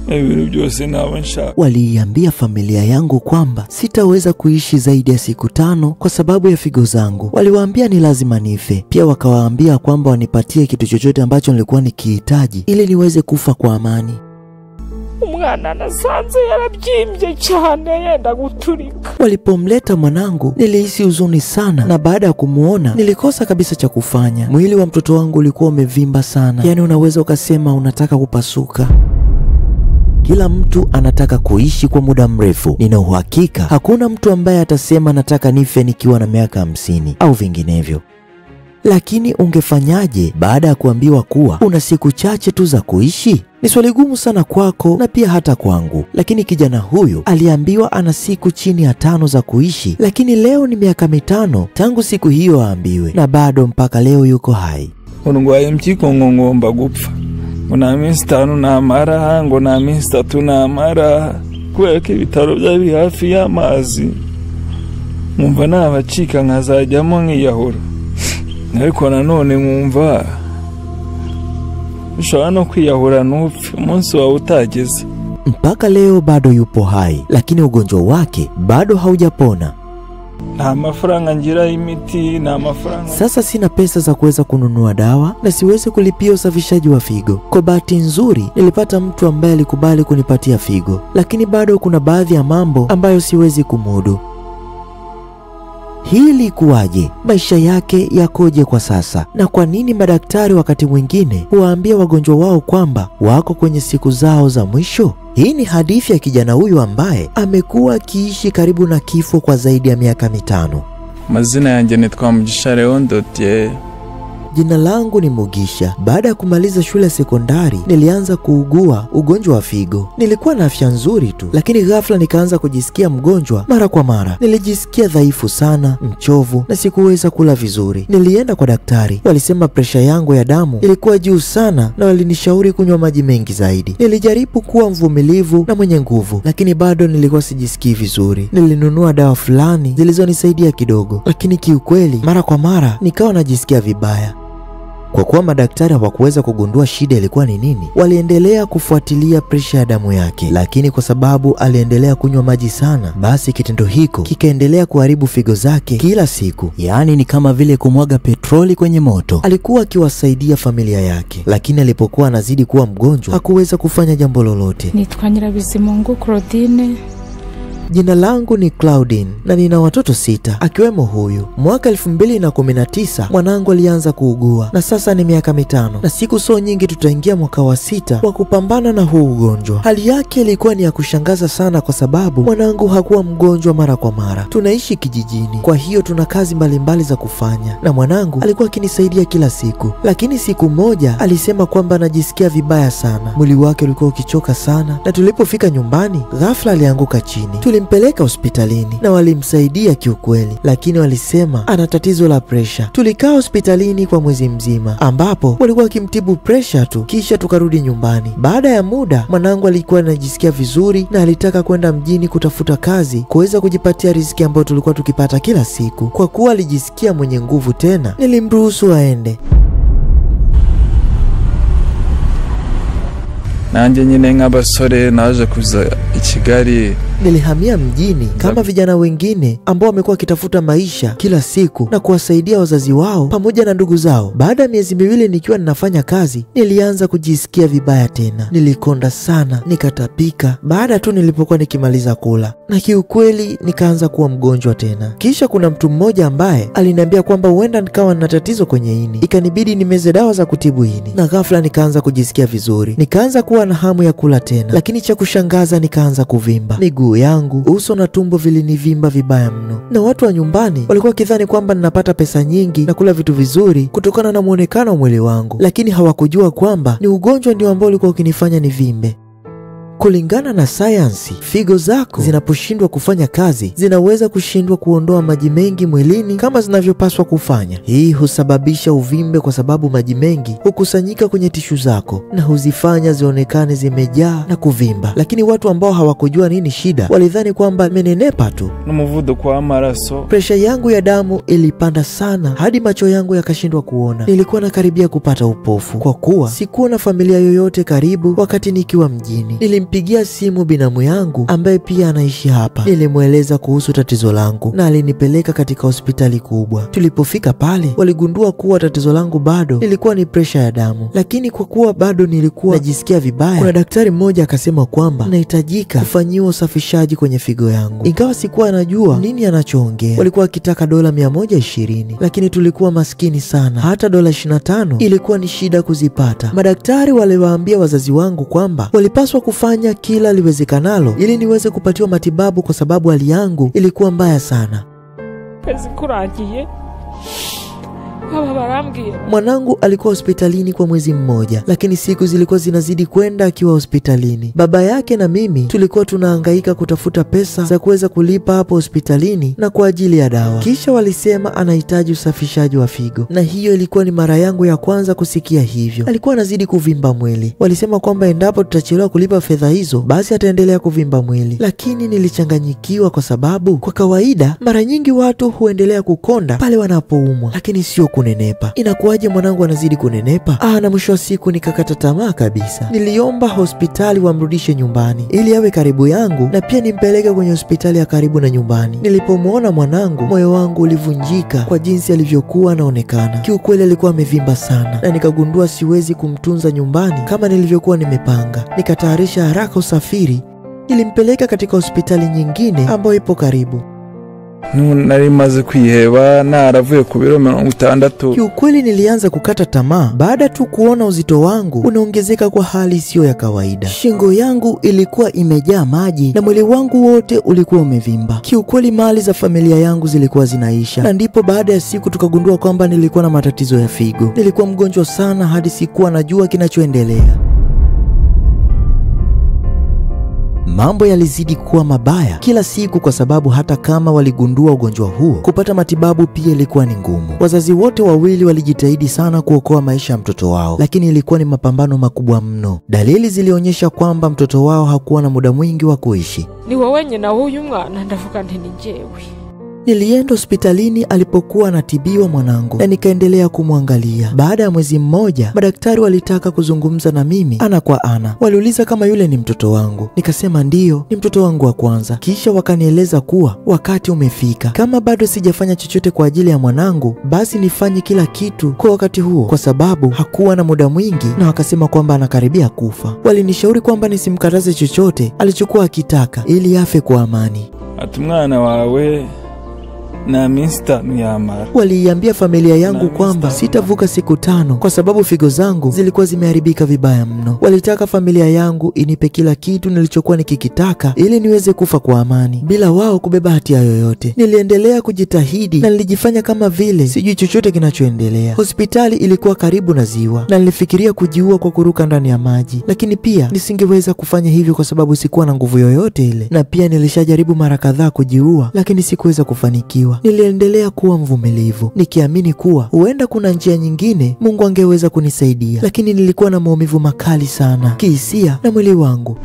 ibintu byose naba nshaka. Waliambia familia yangu kwamba sitaweza kuishi zaidi ya siku 5 kwa sababu ya figo zangu. Waliwaambia ni lazima nife. Pia wakawaambia kwamba wanipatie kitu chochote ambacho nilikuwa nikihitaji ili niweze kufa kwa amani. Umwana nasanze yarabyimbye cyane yenda guturika. Walipomleta mwanangu nilihisi huzuni sana, na baada ya kumuona nilikosa kabisa cha kufanya. Mwili wa mtoto wangu ulikuwa umevimba sana, yani unaweza ukasema unataka kupasuka. Kila mtu anataka kuishi kwa muda mrefu. Nina uhakika hakuna mtu ambaye atasema nataka nife nikiwa na miaka 50 au vinginevyo. Lakini ungefanyaje baada ya kuambiwa kuwa una siku chache tu za kuishi? Ni swali gumu sana kwako na pia hata kwangu. Lakini kijana huyu aliambiwa ana siku chini ya 5 za kuishi, lakini leo ni miaka 5 tangu siku hiyo aambiwe, na bado mpaka leo yuko hai. Ndwaye mpyiko ngomba gupfa. Una minsi 5 namara, ngo na minsi 3 namara. Kweke ibitaro byari hafi y'amazi. Mwumva nabacika nkazajyamo nkiyahura. Ariko nanone mwumva ushobora no kwiyahura n'upfe umunsi wawe utageze. Mpaka leo bado yupo hai, lakini ugonjwa wake bado haujapona. Nta mafaranga ngira imiti, nta mafaranga. Sasa sina pesa za kuweza kununua dawa na siwezi kulipia usafishaji wa figo. Kwa bahati nzuri nilipata mtu ambaye alikubali kunipatia figo, lakini bado kuna baadhi ya mambo ambayo siwezi kumudu. Hili kuwaje? Maisha yake yakoje kwa sasa? Na kwa nini madaktari wakati mwingine huwaambia wagonjwa wao kwamba wako kwenye siku zao za mwisho? Hii ni hadithi ya kijana huyu ambaye amekuwa akiishi karibu na kifo kwa zaidi ya miaka 5. Mazina yanjye nitwa Mugisha Leon Dotier. Jina langu ni Mugisha. Baada ya kumaliza shule ya sekondari, nilianza kuugua ugonjwa wa figo. Nilikuwa na afya nzuri tu, lakini ghafla nikaanza kujisikia mgonjwa mara kwa mara. Nilijisikia dhaifu sana, mchovu na sikuweza kula vizuri. Nilienda kwa daktari. Walisema presha yangu ya damu ilikuwa juu sana na walinishauri kunywa maji mengi zaidi. Nilijaribu kuwa mvumilivu na mwenye nguvu, lakini bado nilikuwa sijisikii vizuri. Nilinunua dawa fulani zilizonisaidia kidogo, lakini kiukweli mara kwa mara nikawa najisikia vibaya. Kwa kuwa madaktari hawakuweza kugundua shida ilikuwa ni nini, waliendelea kufuatilia presha ya damu yake, lakini kwa sababu aliendelea kunywa maji sana, basi kitendo hiko kikaendelea kuharibu figo zake kila siku. Yaani ni kama vile kumwaga petroli kwenye moto. Alikuwa akiwasaidia familia yake, lakini alipokuwa anazidi kuwa mgonjwa hakuweza kufanya jambo lolote. Nitwa Nyirabizimungu Claudine. Jina langu ni Claudine na nina watoto 6 akiwemo huyu. Mwaka 2019 mwanangu alianza kuugua na sasa ni miaka 5 na siku so nyingi tutaingia mwaka wa 6 wa kupambana na huu ugonjwa. Hali yake ilikuwa ni ya kushangaza sana kwa sababu mwanangu hakuwa mgonjwa mara kwa mara. Tunaishi kijijini, kwa hiyo tuna kazi mbalimbali za kufanya na mwanangu alikuwa akinisaidia kila siku. Lakini siku moja alisema kwamba anajisikia vibaya sana, mwili wake ulikuwa ukichoka sana, na tulipofika nyumbani ghafla alianguka chini. Tulimpeleka hospitalini na walimsaidia kiukweli, lakini walisema ana tatizo la presha. Tulikaa hospitalini kwa mwezi mzima ambapo walikuwa wakimtibu presha tu, kisha tukarudi nyumbani. Baada ya muda mwanangu alikuwa anajisikia vizuri na alitaka kwenda mjini kutafuta kazi kuweza kujipatia riziki ambayo tulikuwa tukipata kila siku. Kwa kuwa alijisikia mwenye nguvu tena, nilimruhusu aende. Nanjye nyine nk'abasore naje kuza i Kigali. Nilihamia mjini kama vijana wengine ambao wamekuwa wakitafuta maisha kila siku na kuwasaidia wazazi wao pamoja na ndugu zao. Baada ya miezi 2 nikiwa ninafanya kazi, nilianza kujisikia vibaya tena. Nilikonda sana, nikatapika baada tu nilipokuwa nikimaliza kula, na kiukweli nikaanza kuwa mgonjwa tena. Kisha kuna mtu mmoja ambaye aliniambia kwamba huenda nikawa na tatizo kwenye ini. Ikanibidi nimeze dawa za kutibu ini, na ghafla nikaanza kujisikia vizuri. Nikaanza kuwa na hamu ya kula tena, lakini cha kushangaza nikaanza kuvimba. Miguu yangu, uso na tumbo vilinivimba vibaya mno, na watu wa nyumbani walikuwa kidhani kwamba ninapata pesa nyingi na kula vitu vizuri kutokana na muonekano wa mwili wangu, lakini hawakujua kwamba ni ugonjwa ndio ambao ulikuwa ukinifanya nivimbe. Kulingana na sayansi, figo zako zinaposhindwa kufanya kazi, zinaweza kushindwa kuondoa maji mengi mwilini kama zinavyopaswa kufanya. Hii husababisha uvimbe kwa sababu maji mengi hukusanyika kwenye tishu zako na huzifanya zionekane zimejaa na kuvimba. Lakini watu ambao hawakujua nini shida, walidhani kwamba nimenenepa tu. N'umuvuduko w'amaraso. Presha yangu ya damu ilipanda sana hadi macho yangu yakashindwa kuona. Nilikuwa nakaribia kupata upofu kwa kuwa sikuwa na familia yoyote karibu wakati nikiwa mjini. Nilimpigia simu binamu yangu ambaye pia anaishi hapa. Nilimweleza kuhusu tatizo langu na alinipeleka katika hospitali kubwa. Tulipofika pale, waligundua kuwa tatizo langu bado lilikuwa ni presha ya damu, lakini kwa kuwa bado nilikuwa najisikia vibaya, kuna daktari mmoja akasema kwamba nahitajika kufanyiwa usafishaji kwenye figo yangu. Ingawa sikuwa najua nini anachoongea, walikuwa wakitaka dola 120, lakini tulikuwa maskini sana, hata dola 25 ilikuwa ni shida kuzipata. Madaktari waliwaambia wazazi wangu kwamba walipaswa kufanya kila liwezekanalo ili niweze kupatiwa matibabu kwa sababu hali yangu ilikuwa mbaya sana. Mwanangu alikuwa hospitalini kwa mwezi mmoja, lakini siku zilikuwa zinazidi kwenda akiwa hospitalini. Baba yake na mimi tulikuwa tunahangaika kutafuta pesa za kuweza kulipa hapo hospitalini na kwa ajili ya dawa. Kisha walisema anahitaji usafishaji wa figo, na hiyo ilikuwa ni mara yangu ya kwanza kusikia hivyo. Alikuwa anazidi kuvimba mwili. Walisema kwamba endapo tutachelewa kulipa fedha hizo, basi ataendelea kuvimba mwili. Lakini nilichanganyikiwa kwa sababu kwa kawaida mara nyingi watu huendelea kukonda pale wanapoumwa, lakini sio kunenepa. Inakuwaje mwanangu anazidi kunenepa? Na mwisho wa siku nikakata tamaa kabisa. Niliomba hospitali wamrudishe nyumbani ili awe karibu yangu na pia nimpeleke kwenye hospitali ya karibu na nyumbani. Nilipomwona mwanangu, moyo wangu ulivunjika kwa jinsi alivyokuwa anaonekana. Kiukweli alikuwa amevimba sana na nikagundua siwezi kumtunza nyumbani kama nilivyokuwa nimepanga. Nikatayarisha haraka usafiri. Nilimpeleka katika hospitali nyingine ambayo ipo karibu. Nari maze kwiheba naravuye ku biro 60. Kiukweli nilianza kukata tamaa baada tu kuona uzito wangu unaongezeka kwa hali isiyo ya kawaida. Shingo yangu ilikuwa imejaa maji na mwili wangu wote ulikuwa umevimba. Kiukweli mali za familia yangu zilikuwa zinaisha, na ndipo baada ya siku tukagundua kwamba nilikuwa na matatizo ya figo. Nilikuwa mgonjwa sana hadi sikuwa najua kinachoendelea. Mambo yalizidi kuwa mabaya kila siku kwa sababu hata kama waligundua ugonjwa huo, kupata matibabu pia ilikuwa ni ngumu. Wazazi wote wawili walijitahidi sana kuokoa maisha ya mtoto wao, lakini ilikuwa ni mapambano makubwa mno. Dalili zilionyesha kwamba mtoto wao hakuwa na muda mwingi wa kuishi. Ni wewe nyina huyu mwana, ndavuga nti ni jewe. Nilienda hospitalini alipokuwa anatibiwa mwanangu na nikaendelea kumwangalia. Baada ya mwezi mmoja, madaktari walitaka kuzungumza na mimi ana kwa ana. Waliuliza kama yule ni mtoto wangu. Nikasema ndiyo, ni mtoto wangu wa kwanza. Kisha wakanieleza kuwa wakati umefika. Kama bado sijafanya chochote kwa ajili ya mwanangu, basi nifanye kila kitu kwa wakati huo, kwa sababu hakuwa na muda mwingi na wakasema kwamba anakaribia kufa. Walinishauri kwamba nisimkataze chochote alichokuwa akitaka ili afe kwa amani. Ati mwana wawe na minsi 5 yamara. Waliiambia familia yangu kwamba sitavuka siku 5 kwa sababu figo zangu zilikuwa zimeharibika vibaya mno. Walitaka familia yangu inipe kila kitu nilichokuwa nikikitaka ili niweze kufa kwa amani bila wao kubeba hatia yoyote. Niliendelea kujitahidi na nilijifanya kama vile sijui chochote kinachoendelea. Hospitali ilikuwa karibu na ziwa na nilifikiria kujiua kwa kuruka ndani ya maji, lakini pia nisingeweza kufanya hivyo kwa sababu sikuwa na nguvu yoyote ile, na pia nilishajaribu mara kadhaa kujiua lakini sikuweza kufanikiwa. Niliendelea kuwa mvumilivu nikiamini kuwa huenda kuna njia nyingine Mungu angeweza kunisaidia, lakini nilikuwa na maumivu makali sana kihisia na mwili wangu.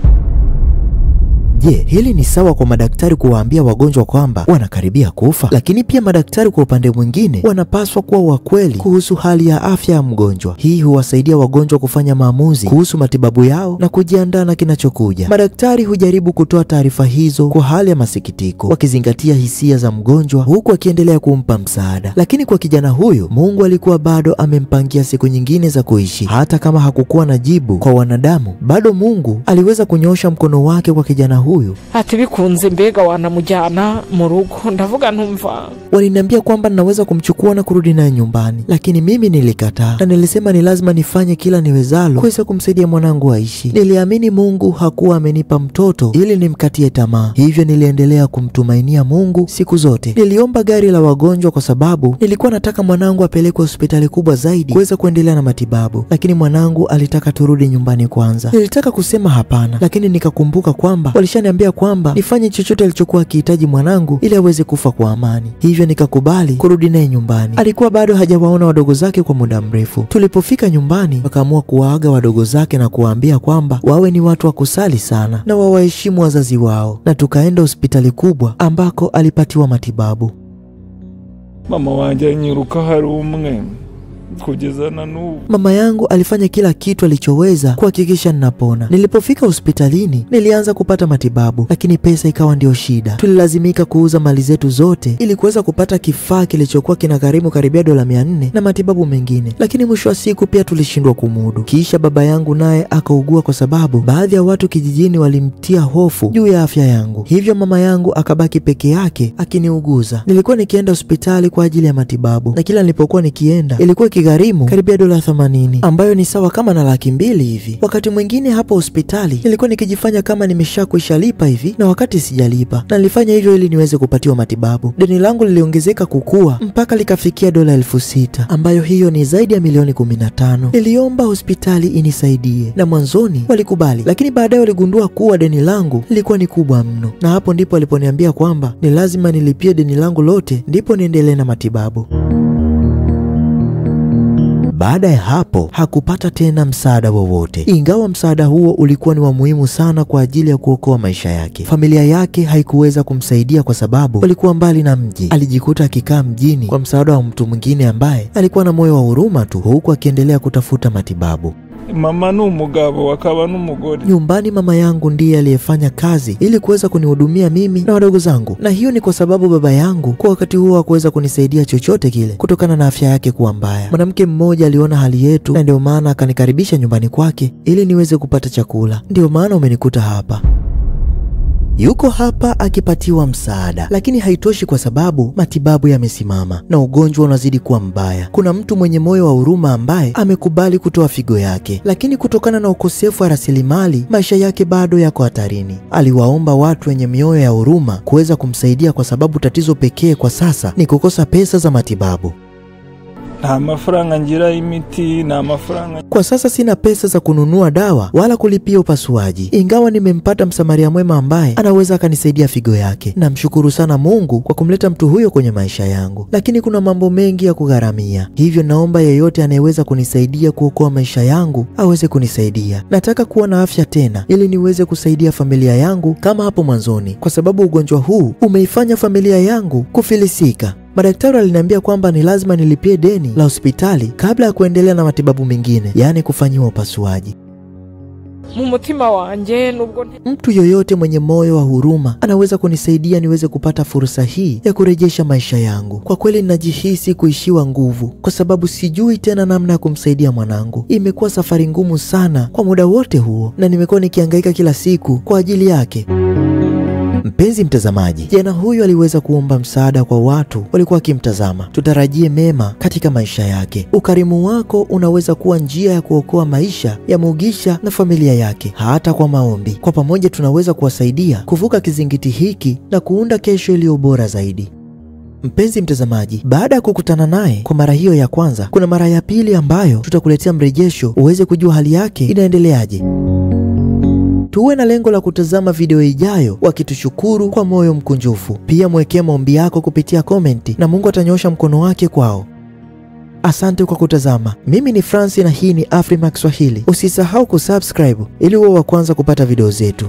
Je, hili ni sawa kwa madaktari kuwaambia wagonjwa kwamba wanakaribia kufa? Lakini pia madaktari kwa upande mwingine wanapaswa kuwa wakweli kuhusu hali ya afya ya mgonjwa. Hii huwasaidia wagonjwa kufanya maamuzi kuhusu matibabu yao na kujiandaa na kinachokuja. Madaktari hujaribu kutoa taarifa hizo kwa hali ya masikitiko, wakizingatia hisia za mgonjwa huku akiendelea kumpa msaada. Lakini kwa kijana huyu, Mungu alikuwa bado amempangia siku nyingine za kuishi. Hata kama hakukuwa na jibu kwa wanadamu, bado Mungu aliweza kunyoosha mkono wake kwa kijana huyu. Ati bikunze mbega wanamujyana mu rugo, ndavuga ntumva. Waliniambia kwamba ninaweza kumchukua na kurudi naye nyumbani, lakini mimi nilikataa na nilisema ni lazima nifanye kila niwezalo kuweza kumsaidia mwanangu aishi. Niliamini Mungu hakuwa amenipa mtoto ili nimkatie tamaa, hivyo niliendelea kumtumainia Mungu siku zote. Niliomba gari la wagonjwa kwa sababu nilikuwa nataka mwanangu apelekwe hospitali kubwa zaidi kuweza kuendelea na matibabu, lakini mwanangu alitaka turudi nyumbani kwanza. Nilitaka kusema hapana, lakini nikakumbuka kwamba walishaniambia kwamba nifanye chochote alichokuwa akihitaji mwanangu ili aweze kufa kwa amani. Hivyo nikakubali kurudi naye nyumbani. Alikuwa bado hajawaona wadogo zake kwa muda mrefu. Tulipofika nyumbani, wakaamua kuwaaga wadogo zake na kuwaambia kwamba wawe ni watu wa kusali sana na wawaheshimu wazazi wao, na tukaenda hospitali kubwa ambako alipatiwa matibabu. Mama wanje nyiruka hari umwe kugeza na n'ubu. Mama yangu alifanya kila kitu alichoweza kuhakikisha ninapona. Nilipofika hospitalini nilianza kupata matibabu, lakini pesa ikawa ndio shida. Tulilazimika kuuza mali zetu zote ili kuweza kupata kifaa kilichokuwa kinagharimu karibia dola 400 na matibabu mengine, lakini mwisho wa siku pia tulishindwa kumudu. Kisha baba yangu naye akaugua kwa sababu baadhi ya watu kijijini walimtia hofu juu ya afya yangu. Hivyo mama yangu akabaki peke yake akiniuguza. Nilikuwa nikienda hospitali kwa ajili ya matibabu, na kila nilipokuwa nikienda ilikuwa kigharimu karibia dola 80, ambayo ni sawa kama na 200,000 hivi. Wakati mwingine hapo hospitali nilikuwa nikijifanya kama nimeshakwisha lipa hivi na wakati sijalipa, na nilifanya hivyo ili niweze kupatiwa matibabu. Deni langu liliongezeka kukua mpaka likafikia dola 6,000, ambayo hiyo ni zaidi ya milioni 15. Niliomba hospitali inisaidie na mwanzoni walikubali, lakini baadaye waligundua kuwa deni langu lilikuwa ni kubwa mno, na hapo ndipo waliponiambia kwamba ni lazima nilipie deni langu lote ndipo niendelee na matibabu. Baada ya hapo hakupata tena msaada wowote, ingawa msaada huo ulikuwa ni wa muhimu sana kwa ajili ya kuokoa maisha yake. Familia yake haikuweza kumsaidia kwa sababu walikuwa mbali na mji. Alijikuta akikaa mjini kwa msaada wa mtu mwingine ambaye alikuwa na moyo wa huruma tu, huku akiendelea kutafuta matibabu. Mama n'umugabo wakaba n'umugore. Nyumbani mama yangu ndiye aliyefanya kazi ili kuweza kunihudumia mimi na wadogo zangu, na hiyo ni kwa sababu baba yangu kwa wakati huo hakuweza kunisaidia chochote kile kutokana na afya yake kuwa mbaya. Mwanamke mmoja aliona hali yetu na ndio maana akanikaribisha nyumbani kwake ili niweze kupata chakula. Ndio maana umenikuta hapa. Yuko hapa akipatiwa msaada, lakini haitoshi kwa sababu matibabu yamesimama na ugonjwa unazidi kuwa mbaya. Kuna mtu mwenye moyo wa huruma ambaye amekubali kutoa figo yake, lakini kutokana na ukosefu wa rasilimali maisha yake bado yako hatarini. Aliwaomba watu wenye mioyo ya huruma kuweza kumsaidia kwa sababu tatizo pekee kwa sasa ni kukosa pesa za matibabu. Nta mafaranga ngira imiti, na mafaranga. Kwa sasa sina pesa za kununua dawa wala kulipia upasuaji, ingawa nimempata msamaria mwema ambaye anaweza akanisaidia figo yake. Namshukuru sana Mungu kwa kumleta mtu huyo kwenye maisha yangu, lakini kuna mambo mengi ya kugharamia. Hivyo naomba yeyote anayeweza kunisaidia kuokoa maisha yangu aweze kunisaidia. Nataka kuwa na afya tena ili niweze kusaidia familia yangu kama hapo mwanzoni, kwa sababu ugonjwa huu umeifanya familia yangu kufilisika. Madaktari waliniambia kwamba ni lazima nilipie deni la hospitali kabla ya kuendelea na matibabu mengine, yaani kufanyiwa upasuaji. Mumutima wanje nubwo Mtu yoyote mwenye moyo wa huruma anaweza kunisaidia niweze kupata fursa hii ya kurejesha maisha yangu. Kwa kweli ninajihisi kuishiwa nguvu kwa sababu sijui tena namna ya kumsaidia mwanangu. Imekuwa safari ngumu sana kwa muda wote huo na nimekuwa nikihangaika kila siku kwa ajili yake. Mpenzi mtazamaji, jana huyu aliweza kuomba msaada kwa watu walikuwa wakimtazama. Tutarajie mema katika maisha yake. Ukarimu wako unaweza kuwa njia ya kuokoa maisha ya Mugisha na familia yake, hata kwa maombi. Kwa pamoja tunaweza kuwasaidia kuvuka kizingiti hiki na kuunda kesho iliyo bora zaidi. Mpenzi mtazamaji, baada ya kukutana naye kwa mara hiyo ya kwanza, kuna mara ya pili ambayo tutakuletea mrejesho uweze kujua hali yake inaendeleaje. Tuwe na lengo la kutazama video ijayo wakitushukuru kwa moyo mkunjufu. Pia mwekee maombi yako kupitia komenti na Mungu atanyosha mkono wake kwao. Asante kwa kutazama. Mimi ni Francis na hii ni Afrimax Swahili. Usisahau kusubscribe ili uwe wa kwanza kupata video zetu.